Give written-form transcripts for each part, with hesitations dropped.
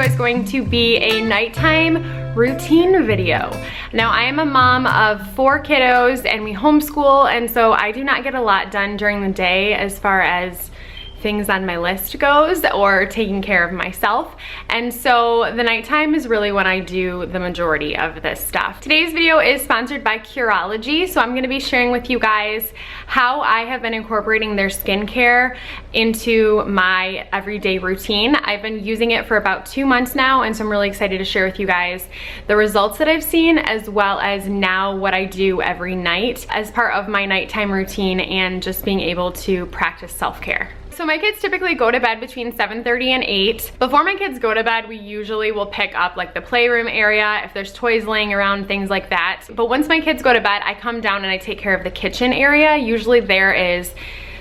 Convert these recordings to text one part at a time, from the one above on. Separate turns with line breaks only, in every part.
video is going to be a nighttime routine video. Now, I am a mom of 4 kiddos and we homeschool, and so I do not get a lot done during the day as far as things on my list goes or taking care of myself. And so the nighttime is really when I do the majority of this stuff. Today's video is sponsored by Curology. So I'm gonna be sharing with you guys how I have been incorporating their skincare into my everyday routine. I've been using it for about 2 months now, and so I'm really excited to share with you guys the results that I've seen, as well as now what I do every night as part of my nighttime routine and just being able to practice self-care. So my kids typically go to bed between 7:30 and 8. Before my kids go to bed, we usually will pick up like the playroom area, if there's toys laying around, things like that. But once my kids go to bed, I come down and I take care of the kitchen area. Usually there is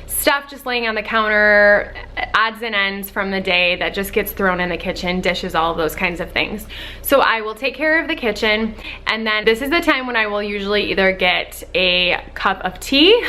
stuff just laying on the counter, odds and ends from the day that just gets thrown in the kitchen, dishes, all of those kinds of things. So I will take care of the kitchen, and then this is the time when I will usually either get a cup of tea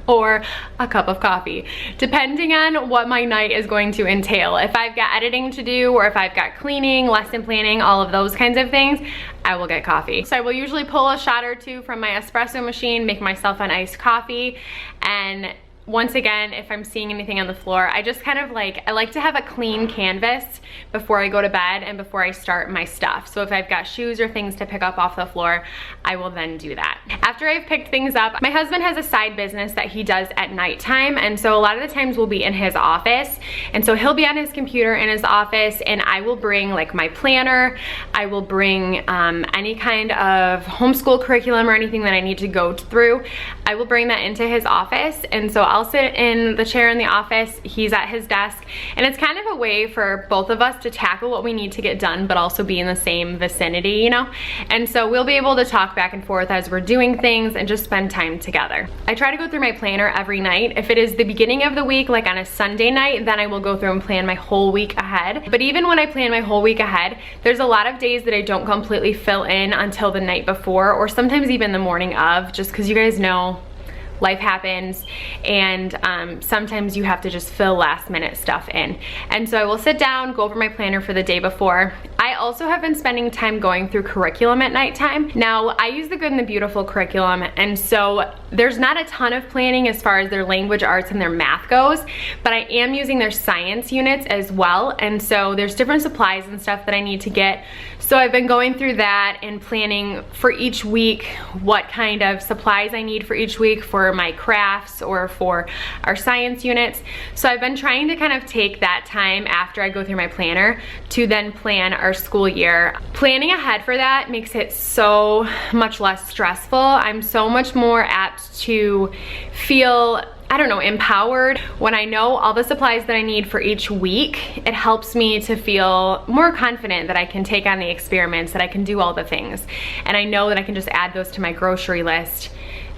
or a cup of coffee, depending on what my night is going to entail. If I've got editing to do, or if I've got cleaning, lesson planning, all of those kinds of things, I will get coffee. So I will usually pull a shot or two from my espresso machine, make myself an iced coffee, and once again, if I'm seeing anything on the floor, I just kind of I like to have a clean canvas before I go to bed and before I start my stuff. So if I've got shoes or things to pick up off the floor, I will then do that. After I've picked things up, my husband has a side business that he does at nighttime, and so a lot of the times we'll be in his office, and so he'll be on his computer in his office, and I will bring like my planner, I will bring any kind of homeschool curriculum or anything that I need to go through. I will bring that into his office, and so I'll sit in the chair in the office, he's at his desk, and it's kind of a way for both of us to tackle what we need to get done, but also be in the same vicinity, you know? And so we'll be able to talk back and forth as we're doing things and just spend time together. I try to go through my planner every night. If it is the beginning of the week, like on a Sunday night, then I will go through and plan my whole week ahead. But even when I plan my whole week ahead, there's a lot of days that I don't completely fill in until the night before, or sometimes even the morning of, just because you guys know life happens, and sometimes you have to just fill last minute stuff in. And so I will sit down, go over my planner for the day before. I also have been spending time going through curriculum at nighttime. Now, I use the Good and the Beautiful curriculum, and so there's not a ton of planning as far as their language arts and their math goes, but I am using their science units as well, and so there's different supplies and stuff that I need to get. So I've been going through that and planning for each week what kind of supplies I need for each week for my crafts or for our science units. So I've been trying to kind of take that time after I go through my planner to then plan our school year. Planning ahead for that makes it so much less stressful. I'm so much more apt to feel, I don't know, empowered when I know all the supplies that I need for each week. It helps me to feel more confident that I can take on the experiments, that I can do all the things. And I know that I can just add those to my grocery list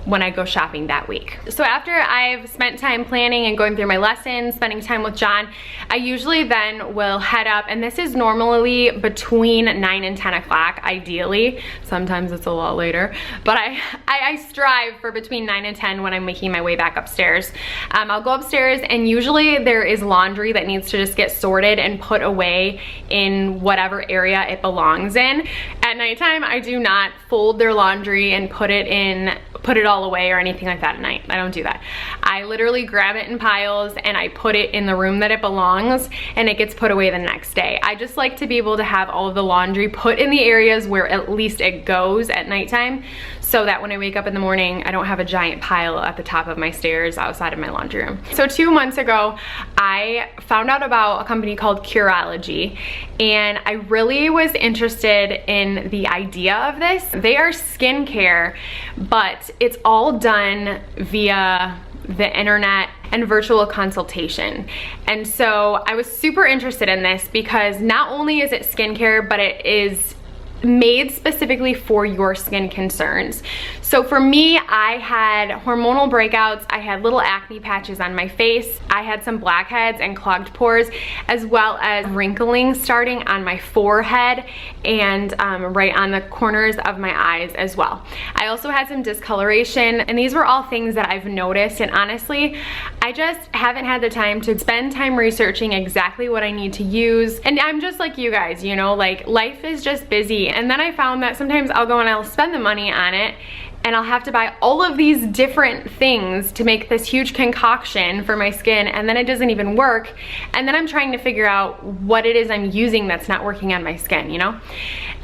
when I go shopping that week. So after I've spent time planning and going through my lessons, spending time with John, I usually then will head up, and this is normally between 9 and 10 o'clock, ideally. Sometimes it's a lot later, but I strive for between 9 and 10 when I'm making my way back upstairs. I'll go upstairs, and usually there is laundry that needs to just get sorted and put away in whatever area it belongs in. At nighttime, I do not fold their laundry and put it all away or anything like that at night. I don't do that. I literally grab it in piles and I put it in the room that it belongs, and it gets put away the next day. I just like to be able to have all of the laundry put in the areas where at least it goes at nighttime, so that when I wake up in the morning, I don't have a giant pile at the top of my stairs outside of my laundry room. So 2 months ago, I found out about a company called Curology, and I really was interested in the idea of this. They are skincare, but it's all done via the internet and virtual consultation. And so I was super interested in this because not only is it skincare, but it is made specifically for your skin concerns. So for me, I had hormonal breakouts, I had little acne patches on my face, I had some blackheads and clogged pores, as well as wrinkling starting on my forehead and right on the corners of my eyes as well. I also had some discoloration, and these were all things that I've noticed, and honestly, I just haven't had the time to spend time researching exactly what I need to use. And I'm just like you guys, you know, like life is just busy. And then I found that sometimes I'll go and I'll spend the money on it, and I'll have to buy all of these different things to make this huge concoction for my skin, and then it doesn't even work. And then I'm trying to figure out what it is I'm using that's not working on my skin, you know?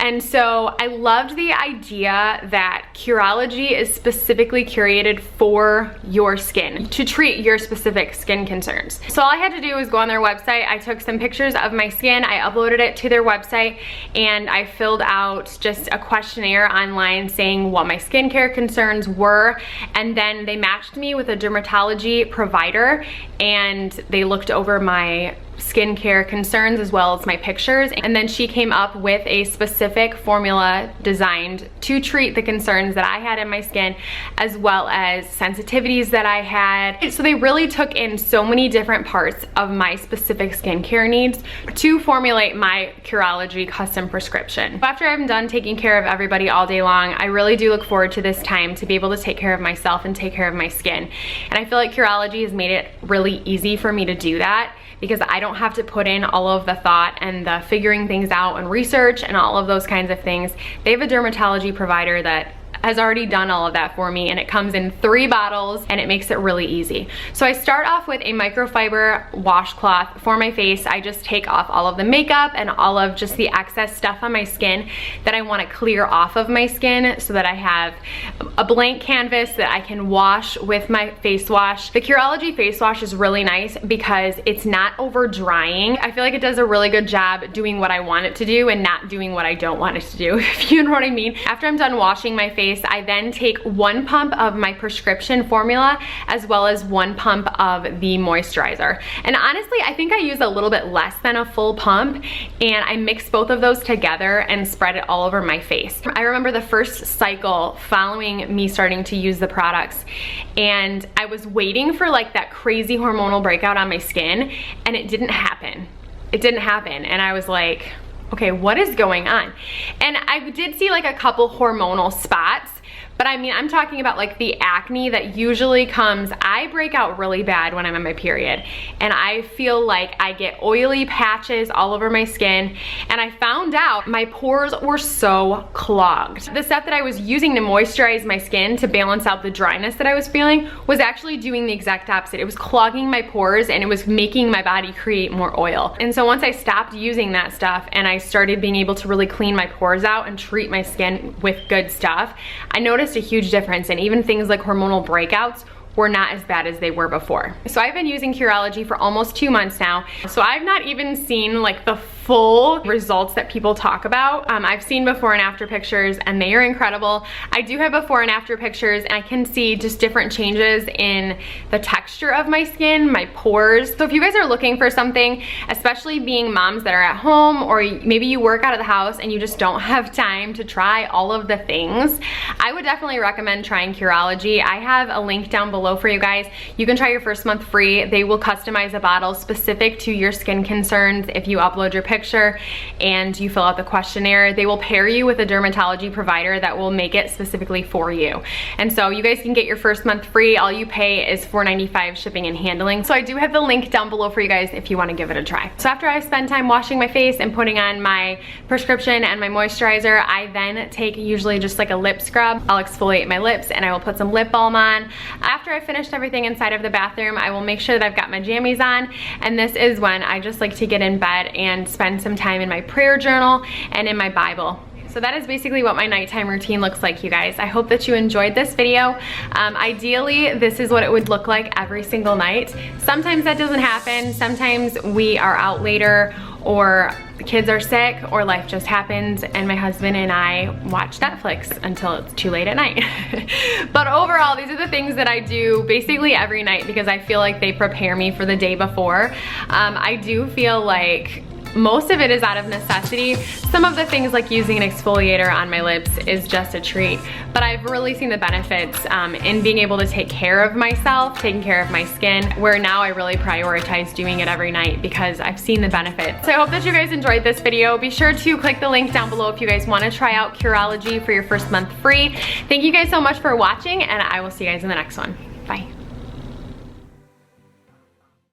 And so I loved the idea that Curology is specifically curated for your skin, to treat your specific skin concerns. So all I had to do was go on their website. I took some pictures of my skin, I uploaded it to their website, and I filled out just a questionnaire online saying what my skincare concerns were, and then they matched me with a dermatology provider, and they looked over my skincare concerns as well as my pictures, and then she came up with a specific formula designed to treat the concerns that I had in my skin, as well as sensitivities that I had. So they really took in so many different parts of my specific skincare needs to formulate my Curology custom prescription. After I'm done taking care of everybody all day long, I really do look forward to this time to be able to take care of myself and take care of my skin. And I feel like Curology has made it really easy for me to do that, because I don't have to put in all of the thought and the figuring things out and research and all of those kinds of things. They have a dermatology provider that has already done all of that for me, and it comes in 3 bottles, and it makes it really easy. So I start off with a microfiber washcloth for my face. I just take off all of the makeup and all of just the excess stuff on my skin that I want to clear off of my skin, so that I have a blank canvas that I can wash with my face wash. The Curology face wash is really nice because it's not over drying. I feel like it does a really good job doing what I want it to do and not doing what I don't want it to do, if you know what I mean. After I'm done washing my face, I then take 1 pump of my prescription formula, as well as 1 pump of the moisturizer. And honestly, I think I use a little bit less than a full pump, and I mix both of those together and spread it all over my face. I remember the first cycle following me starting to use the products, and I was waiting for like that crazy hormonal breakout on my skin, and it didn't happen. It didn't happen, and I was like, okay, what is going on? And I did see like a couple hormonal spots, but I mean, I'm talking about like the acne that usually comes. I break out really bad when I'm on my period, and I feel like I get oily patches all over my skin, and I found out my pores were so clogged. The stuff that I was using to moisturize my skin to balance out the dryness that I was feeling was actually doing the exact opposite. It was clogging my pores, and it was making my body create more oil. And so once I stopped using that stuff and I started being able to really clean my pores out and treat my skin with good stuff, I noticed a huge difference, and even things like hormonal breakouts were not as bad as they were before. So I've been using Curology for almost 2 months now. So I've not even seen like the full results that people talk about. I've seen before and after pictures, and they are incredible. I do have before and after pictures, and I can see just different changes in the texture of my skin, my pores. So if you guys are looking for something, especially being moms that are at home, or maybe you work out of the house and you just don't have time to try all of the things, I would definitely recommend trying Curology. I have a link down below for you guys. You can try your first month free. They will customize a bottle specific to your skin concerns if you upload your picture and you fill out the questionnaire. They will pair you with a dermatology provider that will make it specifically for you. And so you guys can get your first month free. All you pay is $4.95 shipping and handling. So I do have the link down below for you guys if you want to give it a try. So after I spend time washing my face and putting on my prescription and my moisturizer, I then take usually just like a lip scrub. I'll exfoliate my lips, and I will put some lip balm on. After I finished everything inside of the bathroom, I will make sure that I've got my jammies on, and this is when I just like to get in bed and spend some time in my prayer journal and in my Bible. So that is basically what my nighttime routine looks like, you guys. I hope that you enjoyed this video. Ideally, this is what it would look like every single night. Sometimes that doesn't happen. Sometimes we are out later, or the kids are sick, or life just happens, and my husband and I watch Netflix until it's too late at night. But overall, these are the things that I do basically every night because I feel like they prepare me for the day before. I do feel like most of it is out of necessity. Some of the things like using an exfoliator on my lips is just a treat, but I've really seen the benefits in being able to take care of myself, taking care of my skin, where now I really prioritize doing it every night because I've seen the benefits. So I hope that you guys enjoyed this video. Be sure to click the link down below if you guys want to try out Curology for your first month free. Thank you guys so much for watching, and I will see you guys in the next one. Bye.